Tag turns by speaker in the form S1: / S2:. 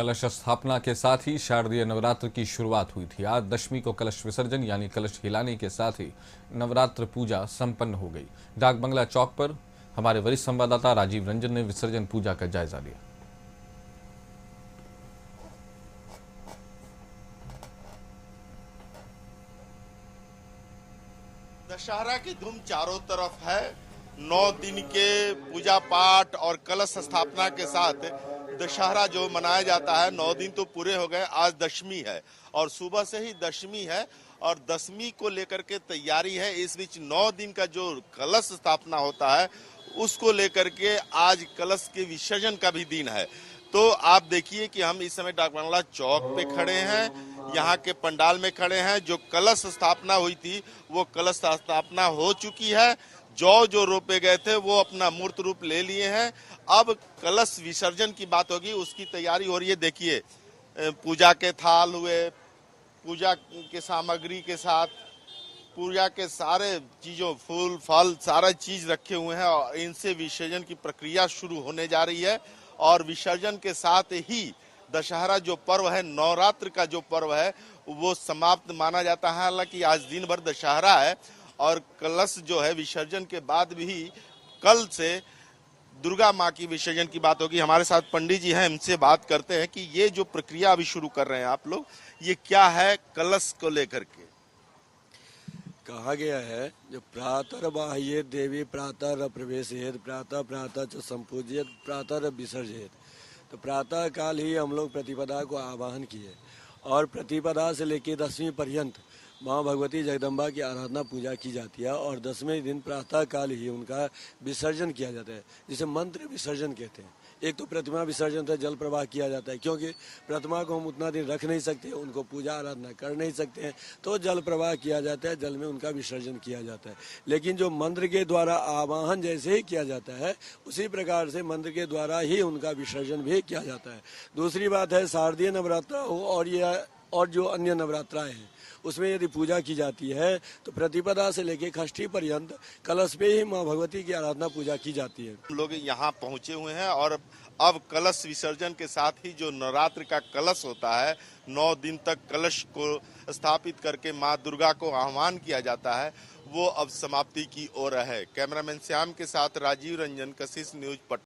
S1: कलश स्थापना के साथ ही शारदीय नवरात्र की शुरुआत हुई थी। आज दशमी को कलश विसर्जन यानी कलश हिलाने के साथ ही नवरात्र पूजा संपन्न हो गई। डाक बंगला चौक पर हमारे वरिष्ठ संवाददाता राजीव रंजन ने विसर्जन पूजा का जायजा लिया।
S2: दशहरा की धूम चारों तरफ है। 9 दिन के पूजा पाठ और कलश स्थापना के साथ दशहरा जो मनाया जाता है, 9 दिन तो पूरे हो गए। आज दशमी है और सुबह से ही दशमी है और दशमी को लेकर के तैयारी है। इस बीच 9 दिन का जो कलश स्थापना होता है उसको लेकर के आज कलश के विसर्जन का भी दिन है। तो आप देखिए कि हम इस समय डाक बंगला चौक पे खड़े हैं, यहाँ के पंडाल में खड़े हैं। जो कलश स्थापना हुई थी वो कलश स्थापना हो चुकी है। जो रोपे गए थे वो अपना मूर्त रूप ले लिए हैं। अब कलश विसर्जन की बात होगी, उसकी तैयारी हो रही है। देखिए, पूजा के थाल हुए, पूजा के सामग्री के साथ पूजा के सारे चीजों, फूल फल सारा चीज रखे हुए हैं और इनसे विसर्जन की प्रक्रिया शुरू होने जा रही है। और विसर्जन के साथ ही दशहरा जो पर्व है, नवरात्र का जो पर्व है, वो समाप्त माना जाता है। हालांकि आज दिन भर दशहरा है और कलश जो है विसर्जन के बाद भी कल से दुर्गा माँ की विसर्जन की बात होगी। हमारे साथ पंडित जी हैं, इनसे बात करते हैं कि ये जो प्रक्रिया अभी शुरू कर रहे हैं आप लोग, ये क्या है कलश को लेकर के?
S3: कहा गया है जो प्रातः बाह्ये देवी प्रातः प्रवेशेत प्रातः प्रातः च संपूजित प्रातः विसर्जित। तो प्रातः काल ही हम लोग प्रतिपदा को आवाहन किए और प्रतिपदा से लेकर दशमी पर्यंत माँ भगवती जगदम्बा की आराधना पूजा की जाती है और 10वें दिन प्रातः काल ही उनका विसर्जन किया जाता है, जिसे मंत्र विसर्जन कहते हैं। एक तो प्रतिमा विसर्जन से जल प्रवाह किया जाता है, क्योंकि प्रतिमा को हम उतना दिन रख नहीं सकते, उनको पूजा आराधना कर नहीं सकते हैं, तो जल प्रवाह किया जाता है, जल में उनका विसर्जन किया जाता है। लेकिन जो मंत्र के द्वारा आवाहन जैसे ही किया जाता है, उसी प्रकार से मंत्र के द्वारा ही उनका विसर्जन भी किया जाता है। दूसरी बात है, शारदीय नवरात्र हो और जो अन्य नवरात्राएं हैं उसमें यदि पूजा की जाती है तो प्रतिपदा से लेकर षष्ठी पर्यंत कलश पे ही माँ भगवती की आराधना पूजा की जाती है।
S2: लोग यहाँ पहुंचे हुए हैं और अब कलश विसर्जन के साथ ही जो नवरात्र का कलश होता है, 9 दिन तक कलश को स्थापित करके माँ दुर्गा को आह्वान किया जाता है, वो अब समाप्ति की ओर है। कैमरामैन श्याम के साथ राजीव रंजन, कशिश न्यूज पटना।